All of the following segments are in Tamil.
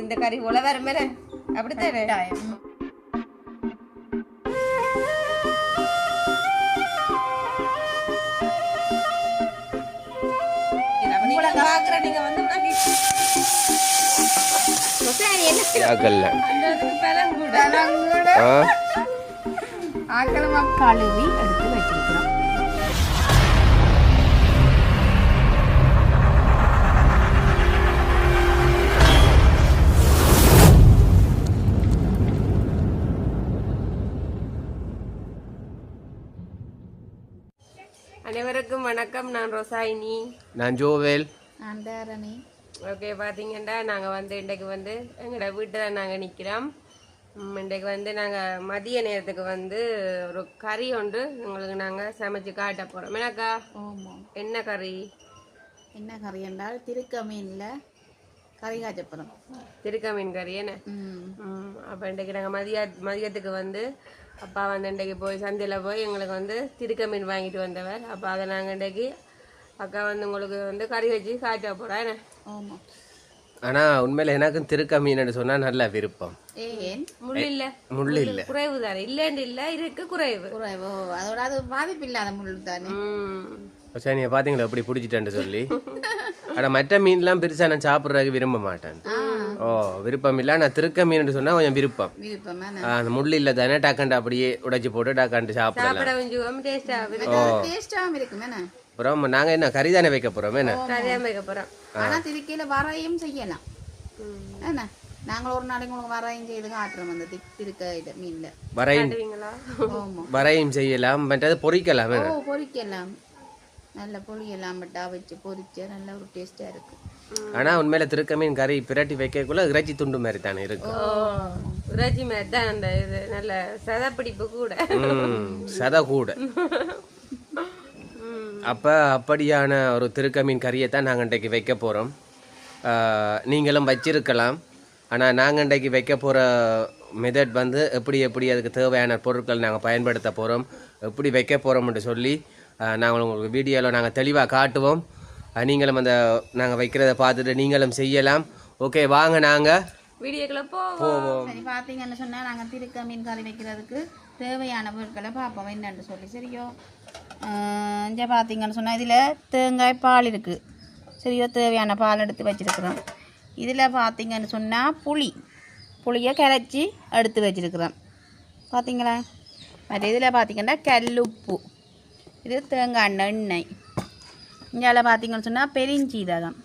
இந்த கறி போல வேற மேலே அப்படித்தானே நீங்க வந்து ஆக்கிரமா கழுவி எடுத்து வச்சிருக்கிறோம். அனைவருக்கும் வணக்கம். நான் ரோசாயினி. நான் ஜோவேல். நான் தாரணி. ஓகே, பார்த்தீங்கன்னா நாங்கள் வந்து இன்றைக்கு வந்து எங்களோட வீட்டில் நாங்கள் நிற்கிறோம். இன்றைக்கு வந்து நாங்கள் மதிய நேரத்துக்கு வந்து ஒரு கறி ஒன்று உங்களுக்கு நாங்கள் சமைச்சு காட்ட போகிறோம். என்னக்கா? என்ன கறி? என்ன கறி என்றால் திருக்க மீனில் கறி காய்ச்சப்படும். திருக்க மீன் கறி என்ன? அப்போ இன்றைக்கு நாங்கள் மதியத்துக்கு வந்து அப்பா வந்து இன்றைக்கு போய் சந்தையில் போய் எங்களுக்கு வந்து திருக்க மீன் வாங்கிட்டு வந்தவர். அப்போ அதை நாங்கள் இன்றைக்கு அக்கா வந்து உங்களுக்கு வந்து கறி வச்சு காய்ச்ச போகிறோம். என்ன? ஆமாம். ஆனால் உண்மையில் எனக்கும் திருக்க மீன் சொன்னால் நல்ல விருப்பம். ஏன்? முள் இல்லை, குறைவு தானே. இல்லைன்னு இல்லை, இருக்கு குறைவு. அதோட அது பாதிப்பு இல்லாத முள் தானே. சரி, நீங்கள் பார்த்தீங்களா எப்படி பிடிச்சிட்டேன்னு சொல்லி. ஆனால் மற்ற மீன்லாம் பெருசாக நான் சாப்பிட்றதுக்கு விரும்ப மாட்டேன். விருப்பம் இல்லை. நான் திருக்க மீன் சொன்னால் கொஞ்சம் விருப்பம். அந்த முள் இல்லை தானே, டக்கண்டு அப்படியே உடைச்சி போட்டு டக்கண்டு சாப்பிடலாம். அப்புறம் நாங்கள் என்ன கறி தானே வைக்க போகிறோம். என்ன வைக்க போகிறோம். ஆனால் திருக்கையில் வரையும் செய்யலாம். என்ன நாங்கள் ஒரு நாளைக்கு உங்களுக்கு வரையும் செய்து காட்டுறோம். அந்த திருக்க மீன்ல வரையும் செய்யலாம். மற்றது பொரிக்கலாம். பொரிக்கலாம், நல்ல பொரியலாம். பட்டா வச்சு பொரிச்சு நல்ல ஒரு டேஸ்டா இருக்கு. ஆனா உண்மையில திருக்க மீன் கறி பிரட்டி வைக்கக்குள்ள இறைச்சி துண்டு மாதிரி தானே இருக்கும். இறைச்சி மாதிரி தான். அந்த இது நல்ல சதப்பிடிப்பு கூட, சத கூட. அப்ப அப்படியான ஒரு திருக்க மீன் கறியை தான் நாங்கள் இன்றைக்கு வைக்க போறோம். நீங்களும் வச்சிருக்கலாம். ஆனால் நாங்கள் இன்றைக்கு வைக்க போகிற மெத்தட் வந்து எப்படி அதுக்கு தேவையான பொருட்கள் நாங்கள் பயன்படுத்த போகிறோம், எப்படி வைக்க போகிறோம்னு சொல்லி நாங்கள் உங்களுக்கு வீடியோவில் நாங்கள் தெளிவாக காட்டுவோம். நீங்களும் அந்த நாங்கள் வைக்கிறத பார்த்துட்டு நீங்களும் செய்யலாம். ஓகே, வாங்க நாங்கள் வீடியோக்குள்ள போவோம். சரி, பார்த்தீங்கன்னு சொன்னால் நாங்கள் திருக்க மீன் கறி வைக்கிறதுக்கு தேவையான பொருட்களை பார்ப்போம் என்னன்னு சொல்லி. சரியோ? இங்கே பார்த்தீங்கன்னு சொன்னால் இதில் தேங்காய் பால் இருக்குது. சரியோ? தேவையான பால் எடுத்து வச்சுருக்குறோம். இதில் பார்த்தீங்கன்னு சொன்னால் புளியை கரைச்சி எடுத்து வச்சுருக்குறோம். பார்த்தீங்களா? மற்ற இதில் பார்த்தீங்கன்னா கல்லுப்பு, இது தேங்காய் எண்ணெய். இங்கே பார்த்தீங்கன்னு சொன்னால் பெருஞ்சீரகம்.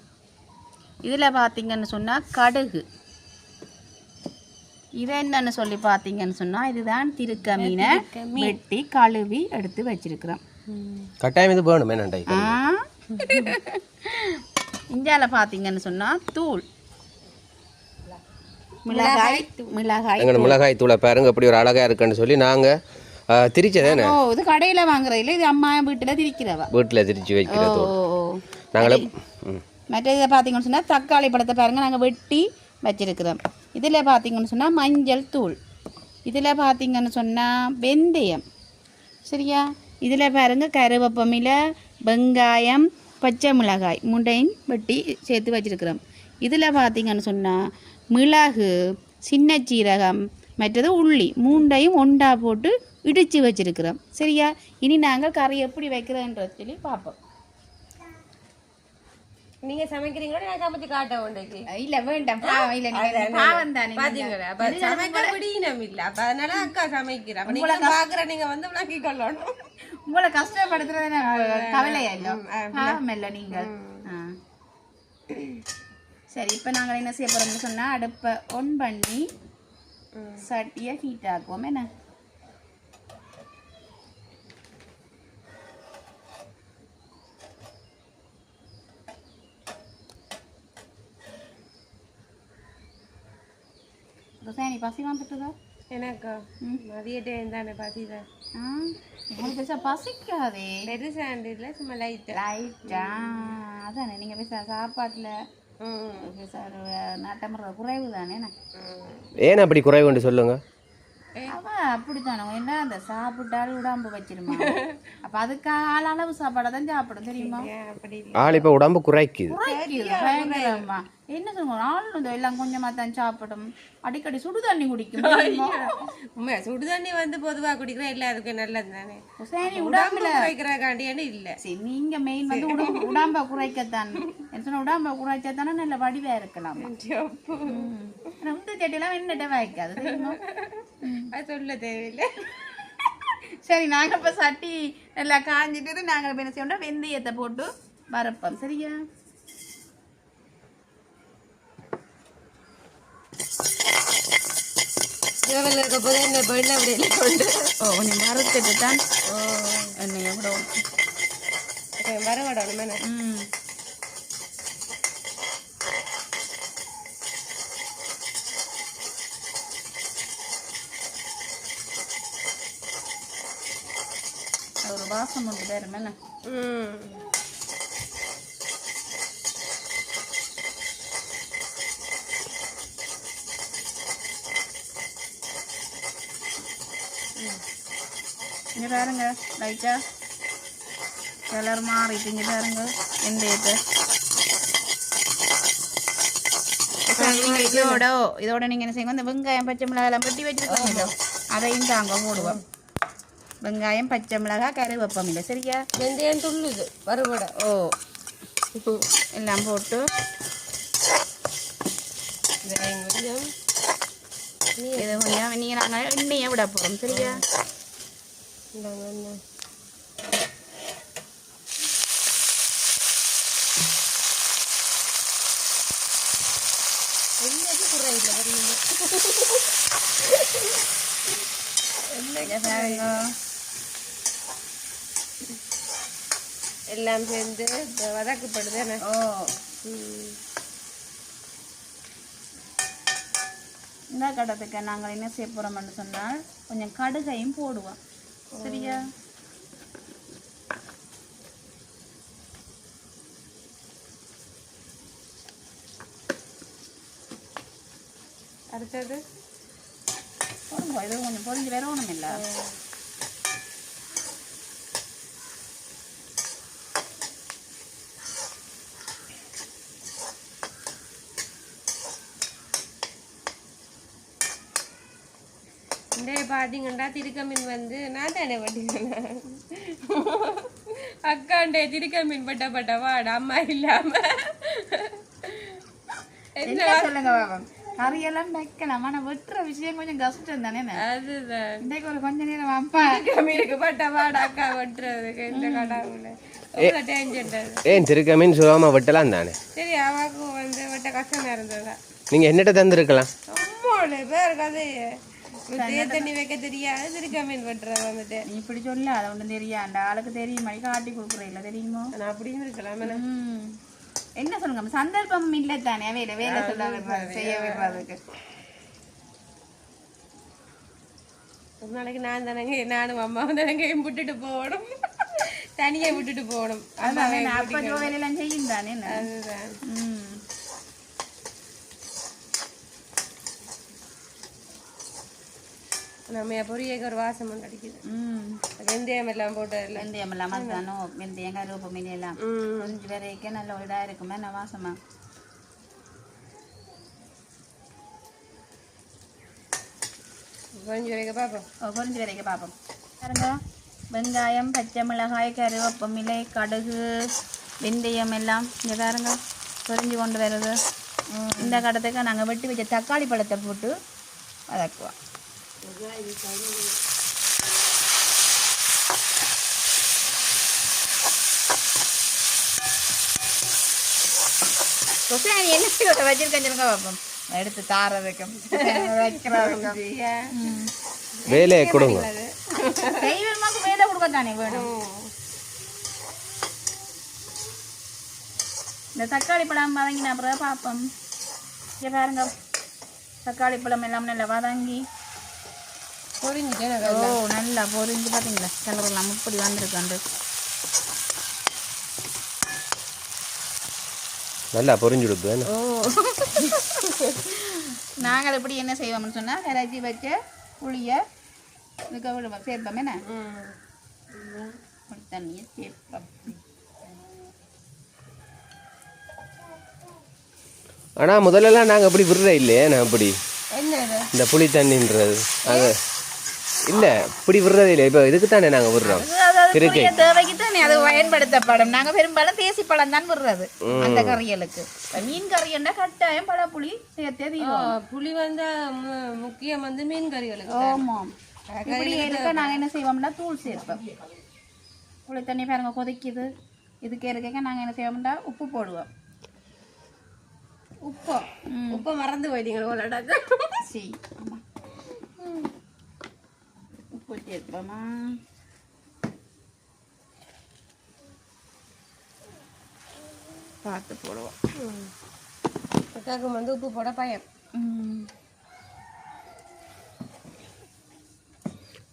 இதில் பார்த்தீங்கன்னு சொன்னால் கடுகு. இது என்னன்னு சொல்லி பார்த்தீங்கன்னு சொன்னால் இதுதான் திருக்க மீனை வெட்டி கழுவி எடுத்து வச்சிருக்கிறோம். கட்டாயம் இது வேணும். இந்தியாவில் பார்த்தீங்கன்னு சொன்னால் தூள் மிளகாய் தூளை பாருங்க எப்படி ஒரு அழகா இருக்குன்னு சொல்லி நாங்கள் திரிச்சதானே. இது கடையில் வாங்குறதில்ல, இது அம்மா வீட்டில் திரிக்கிறவா, வீட்டில் திரிச்சு வைக்கிறது. நாங்களே மற்ற இதை பார்த்தீங்கன்னு சொன்னால் தக்காளி பழத்தை பாருங்கள் நாங்கள் வெட்டி வச்சிருக்கிறோம். இதில் பார்த்தீங்கன்னு சொன்னால் மஞ்சள் தூள். இதில் பார்த்தீங்கன்னு சொன்னால் வெந்தயம். சரியா? இதில் பாருங்கள் கருவேப்பமில, வெங்காயம், பச்சை மிளகாய் மூண்டையும் வெட்டி சேர்த்து வச்சுருக்கிறோம். இதில் பார்த்தீங்கன்னு சொன்னால் மிளகு, சின்ன சீரகம், மற்றது உள்ளி மூண்டையும் ஒண்டா போட்டு இடித்து வச்சுருக்கிறோம். சரியா? இனி நாங்கள் கறி எப்படி வைக்கிறோன்றது சொல்லி பார்ப்போம். நீங்க சமைக்கிறீங்களா? நான் சமைச்சு காட்ட உண்டைக்கு இல்ல வேண்டாம், பாவம் தானே. பாத்தீங்களா? அப்ப சமைக்க முடியணும் இல்ல. அப்ப அதனால அக்கா சமைக்கிறா. அப்ப நீங்க பாக்குற நீங்க வந்து விளக்கி கொள்ளணும். உங்களை கஷ்டப்படுத்துறது கவலையா இல்ல, பாவம் இல்ல நீங்க. சரி, இப்ப நாங்க என்ன செய்ய போறோம்னு சொன்னா அடுப்பை ஒன் பண்ணி சட்டியை ஹீட் ஆக்குவோம். என்ன நீ பசி வந்துட்டுதா? எனக்கு மதிய டைம் தானே பசிதான். பெருசா பசிக்காதே. பெருசா இல்லை, சும்மா லைட்டா. அதானே நீங்க பேச சாப்பாட்டுல நாட்டமுறை குறைவு தானே. ஏன் அப்படி குறைவுன்னு சொல்லுங்க. அவ அப்படித்தானே என்ன அந்த சாப்பிட்டாலும் உடம்பு வச்சிருமா அப்ப அதுக்காக அளவு சாப்பாடை தான் சாப்பிடும் தெரியுமா அப்படி ஆள் இப்போ உடம்பு குறைக்குது. பயங்கரமா என்ன சொல்லுவோம் ஆள் எல்லாம் கொஞ்சமா தான் சாப்பிடும் அடிக்கடி சுடு தண்ணி குடிக்கும் உண்மை சுடு தண்ணி வந்து பொதுவா குடிக்கிற எல்லாருக்கும் நல்லது தானே. சரி உடம்புல வைக்கிறக்காண்டியானு இல்ல. சரி நீங்க மெயின் வந்து உடம்ப குறைக்கத்தான் சொன்ன உடம்ப குறைச்சத்தானே நல்ல வடிவா இருக்கலாம். இந்த செட்டிலாம் என்னட்ட வைக்காது தெரியுமா அது சொல்ல தேவையில்லை. சரி நாங்க இப்ப சட்டி எல்லாம் காஞ்சிட்டு நாங்க என்ன செய்யணும் வெந்தயத்தை போட்டு வரப்போம் சரியா. இருக்க போது என்ன பண்ண அப்படி இல்லை கொண்டு கொஞ்சம் வறுத்துட்டு தான் எண்ணெயை விடும் வர விடணும். ஒரு வாசம் உண்டு வேறு மேலே. இங்கே பாருங்க லைட்டா கலர் மாறிட்டு இங்கே பாருங்க வெந்தயத்தை இதோட நீங்க என்ன செய்யுங்க இந்த வெங்காயம் பச்சை மிளகாய் எல்லாம் வெட்டி வச்சிருக்கோம் அதையும் தாங்க போடுவோம். வெங்காயம் பச்சை மிளகாய் கருவேப்பம் இல்லை சரியா. வெந்தயம் துள்ளுது வறுவடை எல்லாம் போட்டு இது கொஞ்சம் நீங்கள் நாங்கள் எண்ணெயை விட போகிறோம் சரியா. எல்லாம் சேர்ந்து வதக்கப்படுது. இந்த கடத்துக்கு நாங்கள் என்ன செய்ய போகிறோம்னு சொன்னால் கொஞ்சம் கடுகையும் போடுவோம் சரியா. அடுத்தது போடுங்க இது கொஞ்சம் பொரிஞ்சு வரணும் இல்லை. இந்த பார்த்தீங்கன்னா திருக்க மீன் வந்து நான் தானே பட்டிக்கிறேன். அக்காண்டே திருக்க மீன் பட்ட வாட அம்மா இல்லாம என்ன சொல்லுங்க கறியெல்லாம் வைக்கலாம் ஆனால் வெட்டுற விஷயம் கொஞ்சம் கஷ்டம் தானே. அதுதான் இன்றைக்கு ஒரு கொஞ்ச நேரம் அப்பா மீனுக்கு பட்ட வாட அக்கா வெட்டுறதுக்கு இந்த கடவுள ஏன் திருக்க மீன் சுலபமாக வெட்டலாம் தானே. சரி அவாக்கும் வந்து வெட்ட கஷ்டமா இருந்ததா. நீங்கள் என்னட்ட தந்துருக்கலாம். பேர் கதையே தண்ணி வைக்க தெரியாது திருக்க மீன் வெட்டுறது வந்துட்டு நீ இப்படி சொல்ல அதை ஒன்றும் தெரியா அந்த ஆளுக்கு தெரியும் மாதிரி காட்டி கொடுக்குறேன் இல்லை தெரியுமோ. நான் அப்படியும் இருக்கலாம். என்ன சொல்லுங்க சந்தர்ப்பம் இல்லை தானே வேலை வேலை சொல்ல விடுறது செய்ய விடுறதுக்கு. ஒரு நாளைக்கு நான் தானங்க நானும் அம்மாவும் தானங்க விட்டுட்டு போகணும் தனியாக விட்டுட்டு போகணும். அப்போ வேலையெல்லாம் செய்யும் தானே. அதுதான் நம்ம பொரியக்கு ஒரு வாசம் ஒன்று அடிக்குது. வெந்தயம் எல்லாம் போட்டு வெந்தயம் எல்லாம் மசானோ வெந்தயம் கருவேப்பம் மீன் எல்லாம் கொஞ்சம் வரைக்கும் நல்ல ஒரு இதாக இருக்குமே நான் வாசமா. கொஞ்சம் வரைக்கும் பார்ப்போம். கொஞ்சம் வரைக்கும் பார்ப்போம் பாருங்க. வெங்காயம் பச்சை மிளகாய் கருவேப்பம் இலை கடுகு வெந்தயம் எல்லாம் இங்கே பாருங்க பொரிஞ்சு கொண்டு வருது. இந்த கடத்துக்கு நாங்கள் வெட்டி வச்ச தக்காளி பழத்தை போட்டு வதக்குவோம். என்ன வச்சிருக்கேன் பார்ப்போம் எடுத்து தாரதுக்கும் வேலையை கொடுங்க. தெய்வமாக்கு வேலை கொடுக்க தானே வேணும். இந்த தக்காளி பழம் வதங்கின அப்புறம் பார்ப்போம். இங்கே பாருங்க தக்காளி பழம் எல்லாம் நல்லா வதங்கி நல்லா பொரிஞ்சு பார்த்தீங்களா கலரெல்லாம் இப்படி வந்திருக்காண்டு நல்லா பொரிஞ்சுடுது. நாங்கள் எப்படி என்ன செய்வோம்னு சொன்னால் கரைச்சி வச்ச புளியை இதுக்கு விடுவோம் சேர்ப்போம் என்ன ம் புளி தண்ணியை சேர்ப்போம். ஆனால் முதல்லலாம் நாங்கள் அப்படி விடுற இல்லையே நான் அப்படி என்ன இது இந்த புளி தண்ணின்றது அது இல்லை இப்படி விடுறதே இல்லை. இப்போ இதுக்கு தானே நாங்கள் விடுறோம். புளிய தேவைக்கு தானே அது பயன்படுத்தப்படும். நாங்கள் பெரும்பாலும் தேசி பழம் தான் விடுறது அந்த கறிகளுக்கு. மீன் கறின்னா கட்டாயம் பழப்புளி சேர்த்தே தீரும். புளி வந்து முக்கியம் வந்து மீன் கறிகளுக்கு. ஆமாம். இப்படி இருக்க நாங்கள் என்ன செய்வோம்னா தூள் சேர்ப்போம். புளி தண்ணி பாருங்க கொதிக்குது. இதுக்கு இருக்க நாங்கள் என்ன செய்வோம்னா உப்பு போடுவோம். உப்பை மறந்து போயிட்டீங்க போலடாக்க. சரி ஆமாம் உப்பு சேர்ப்போமா. பார்த்து போடுவோம். அக்காவுக்கு வந்து உப்பு போட பயம்.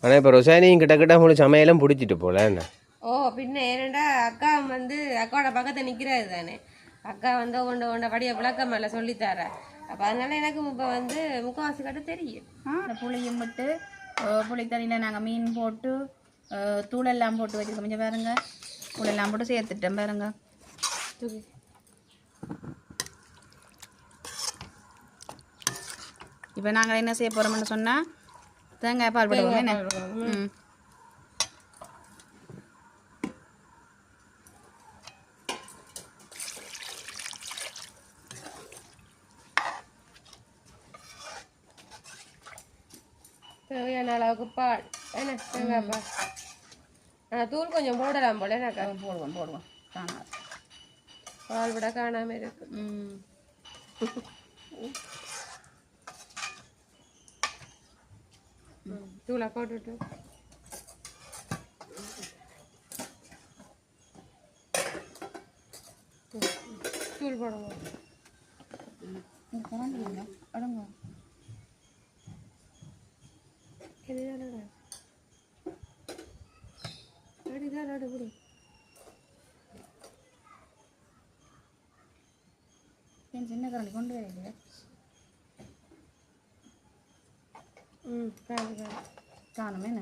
ஆனால் இப்போ ரொசானியும் கிட்ட உங்களுக்கு சமையலும் பிடிச்சிட்டு போல என்ன. ஓ பின்ன ஏனண்டா அக்கா வந்து அக்காவோட பக்கத்தை நிற்கிறாரு தானே. அக்கா வந்து ஒன்றை படிய விளக்கம் மேலே சொல்லித்தார. அப்போ அதனால எனக்கு இப்போ வந்து முக்கால்வாசி கட்ட தெரியும். இந்த புளியும் விட்டு புளி தண்ணியில் நாங்கள் மீன் போட்டு தூளெல்லாம் போட்டு வச்சுருக்கோம். கொஞ்சம் பாருங்க தூளெல்லாம் போட்டு சேர்த்துட்டேன் பாருங்க. இப்போ நாங்கள் என்ன செய்ய போகிறோம்னு சொன்னால் தேங்காய் பால் போடுவோம் என்ன. ம் தேவையான அளவுக்கு பால் என்ன தேங்காய் பால். ஆனால் தூள் கொஞ்சம் போடலாம் போல எனக்கா. போடுவோம் காணாது. பால் விட காணாமல் இருக்கு. தூளை போட்டுட்டு தூள் போடுவோம். அடங்க சின்ன கரண்டி கொண்டு வரீங்க. காணுமே என்ன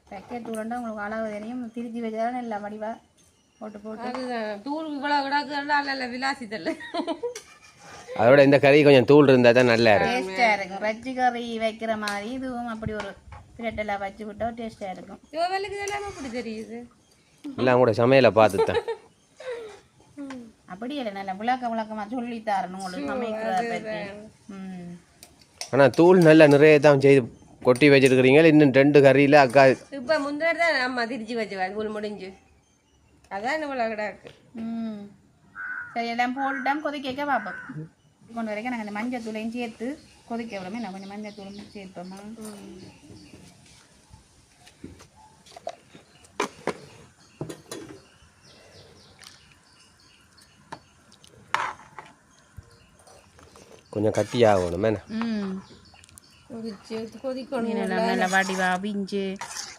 பேக்கெட் உருண்டா உங்களுக்கு அளவு தெரியும். திருச்சி வச்சாலும் இல்லை வடிவா போட்டு போட்டு அதுதான் தூள் இவ்வளோ கிடாக்குறா இல்லை விலாசி தெரியல. அதோட இந்த கறி கொஞ்சம் தூள் இருந்தால் தான் நல்லா இருக்கும். டேஸ்ட்டாக இருக்கும். பச்சி கறி வைக்கிற மாதிரி இதுவும் அப்படி ஒரு பிரெட்டெல்லாம் வச்சு விட்டா டேஸ்ட்டாக இருக்கும். ஜோவலுக்கு இதெல்லாம் அப்படி தெரியுது. எல்லாம் கூட சமையலை பார்த்து தான் அப்படி இல்லை நல்லா விளக்கமாக சொல்லி தரணும் உங்களுக்கு சமைக்கிறத பற்றி. ஆனால் தூள் நல்லா நிறைய தான் செய்து கொட்டி வச்சிருக்கிறீங்க. இன்னும் 2 கறியில் அக்கா இப்போ முன்னாடி தான் அம்மா திருச்சி வச்சுவேன் தூள் முடிஞ்சு. அதான் இவ்வளோ கிடாக்கு. சரி எல்லாம் போட்டுட்டான் கொதிக்க பார்ப்போம். கொண்டு வரைக்கும் நாங்கள் இந்த மஞ்சள் தூளையும் சேர்த்து கொதிக்க விடமே. நான் கொஞ்சம் மஞ்சள் தூளும் சேர்ப்போம்மா. கொஞ்சம் கட்டியாகணும் என்ன. கொதிச்சு கொதிக்கணும். நல்லா வடிவா அவிஞ்சு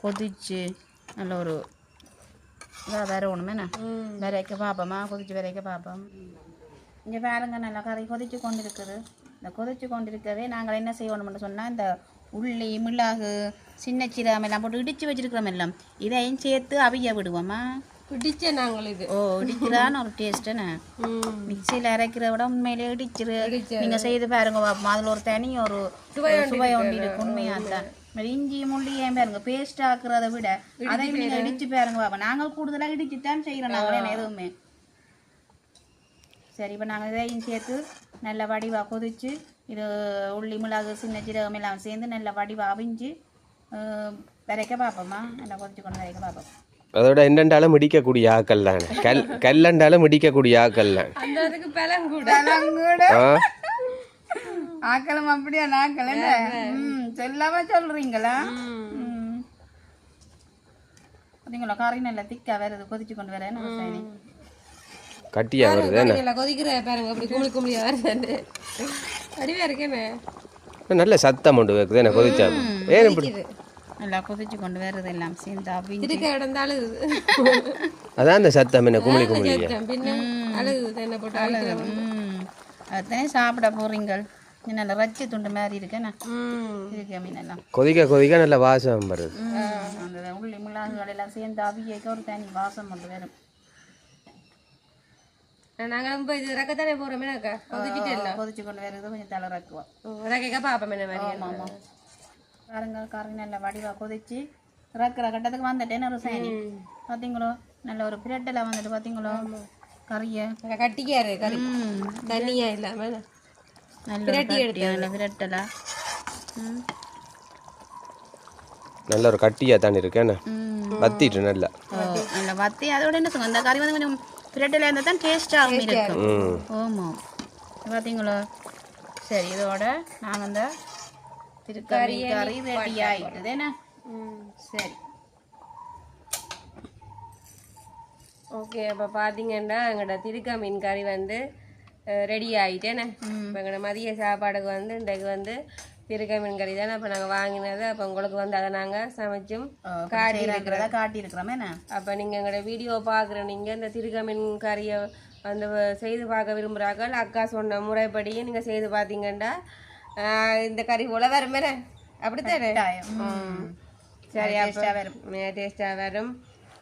கொதிச்சு நல்ல ஒரு இதாக வரணுமே என்ன விரைக்க பார்ப்போம்மா. கொதிச்சு விரைக்க பார்ப்போம். இங்கே பாருங்க நல்லா கறி கொதிச்சு கொண்டு இருக்குது. இந்த கொதிச்சு கொண்டு இருக்கவே நாங்கள் என்ன செய்யணும்னு சொன்னால் இந்த உள்ளி மிளகு சின்ன சீரகம் எல்லாம் போட்டு இடித்து வச்சிருக்கிறோம் எல்லாம் இதையும் சேர்த்து அவிய விடுவோம்மா. இடிச்ச நாங்கள் இது இடிக்கிறான்னு ஒரு டேஸ்ட்டுன்னு மிக்சியில் அரைக்கிற விட உண்மையிலே இடிச்சிரு நீங்கள் செய்து பாருங்க பாப்போம். அதில் ஒரு தனி ஒரு சுவை ஒன்று இருக்கு உண்மையாக தான். இஞ்சி முள்ளியும் பாருங்க பேஸ்ட் ஆக்குறத விட அதையும் நீங்கள் இடிச்சு பாருங்க பாப்போம். நாங்கள் கூடுதலாக இடிச்சு தான் செய்கிறோம் நாங்கள் எதுவுமே. சரி இப்போ நாங்கள் இதையும் சேர்த்து நல்ல வடிவாக கொதிச்சு இது உள்ளி மிளகு சின்ன சீரகம் எல்லாம் சேர்ந்து நல்ல வடிவாக அவிஞ்சு விரைக்க பார்ப்போம்மா. நல்லா கொதிச்சு கொண்டு விரைக்க பார்ப்போம். அதோட என்னண்டாலும் இடிக்கக்கூடிய ஆக்கள் தான். கல்லண்டாலும் இடிக்கக்கூடிய ஆக்கள் தான். ஆக்களும் அப்படியா நாக்கள் என்ன சொல்லாம சொல்றீங்களா? பார்த்தீங்களா கறி நல்லா திக்கா வருது கொதிச்சு கொண்டு வரேன். கட்டியா வருது கொதிக்கிற பாருங்க அப்படி கும்பி கும்பியா வருது. அடிவே இருக்கேன்னு நல்ல சத்தம் உண்டு வைக்குது என்ன கொதிச்சா. ஏன் இப்படி நல்லா கொதிச்சு கொண்டு வருது எல்லாம் சேர்ந்து அவிஞ்சு கிடந்தாலும் அதான் அந்த சத்தம் என்ன கும்பி கும்பி அதுதானே சாப்பிட போறீங்க. நல்ல ரச்சி துண்டு மாதிரி இருக்கேண்ணா இருக்கு மீனெல்லாம் கொதிக்க கொதிக்க நல்ல வாசம் வருது. அந்த உள்ளி முள்ளாங்குகள் எல்லாம் சேர்ந்து அவியக்க ஒரு தனி வாசம் கொண்டு வரும். நாங்கள் இப்போ இது ரக்கத்தானே போகிறோமே கொதிச்சுட்டு இல்லை கொதிச்சு கொண்டு வருது கொஞ்சம் தலை ரக்குவோம். ரக்கைக்கா பார்ப்போம் என்ன மாதிரி. ஆமாம் கறி நல்ல வடிவாக கொதிச்சு ரக்கிற கட்டத்துக்கு வந்துட்டேன்னு ஒரு சேனி பார்த்தீங்களோ நல்ல ஒரு பிரட்டெல்லாம் வந்துட்டு பார்த்தீங்களோ கறியை கட்டிக்காரு கறி தண்ணியா இல்லாமல் நல்ல நல்ல பிரட்டலா நல்ல ஒரு கட்டியா தான் இருக்கேன்னு வத்திட்டு நல்லா நல்ல வத்தி அதோட என்ன சொல்லுங்க அந்த கறி வந்து கொஞ்சம் பிரட்டலாக இருந்தால் தான் டேஸ்ட்டாகவும் இருக்கும். ஆமாம் பார்த்தீங்களோ. சரி இதோட நாங்கள் அந்த திருக்கறி கறி ரெடி ஆகிட்டுது என்ன. சரி ஓகே. அப்போ பார்த்தீங்கன்னா எங்களோட திருக்க மீன் கறி வந்து ரெடி ஆகிட்டேண்ணே. இப்போ எங்களோட மதிய சாப்பாடுக்கு வந்து இன்றைக்கு வந்து திருக்க மீன் கறி தானே அப்போ நாங்கள் வாங்கினது. அப்போ உங்களுக்கு வந்து அதை நாங்கள் சமைச்சும் காட்டியிருக்கிறோமே. அப்போ நீங்கள் எங்களோட வீடியோ பார்க்குற நீங்கள் இந்த திருக்க மீன் கறியை வந்து செய்து பார்க்க விரும்புகிறார்கள் அக்கா சொன்ன முறைப்படியும் நீங்கள் செய்து பார்த்தீங்கன்னா இந்த கறி போல் வருமே அப்படித்தானே. சரி அப்போ டேஸ்ட்டாக வரும்.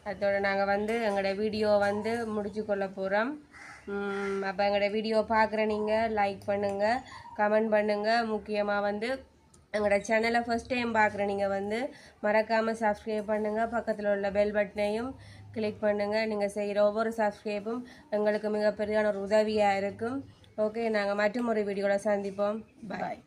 அதோட நாங்கள் வந்து எங்களோட வீடியோ வந்து முடிச்சு கொள்ள போகிறோம். அப்போ எங்களோட வீடியோ பார்க்குற நீங்கள் லைக் பண்ணுங்கள், கமெண்ட் பண்ணுங்கள். முக்கியமாக வந்து எங்களோட சேனலை ஃபஸ்ட் டைம் பார்க்குற நீங்கள் வந்து மறக்காமல் சப்ஸ்கிரைப் பண்ணுங்கள். பக்கத்தில் உள்ள பெல் பட்டனையும் கிளிக் பண்ணுங்கள். நீங்கள் செய்கிற ஒவ்வொரு சப்ஸ்கிரைப்பும் எங்களுக்கு மிகப்பெரியான ஒரு உதவியாக இருக்கும். ஓகே, நாங்கள் மற்றும் ஒரு வீடியோவில் சந்திப்போம். பாய்.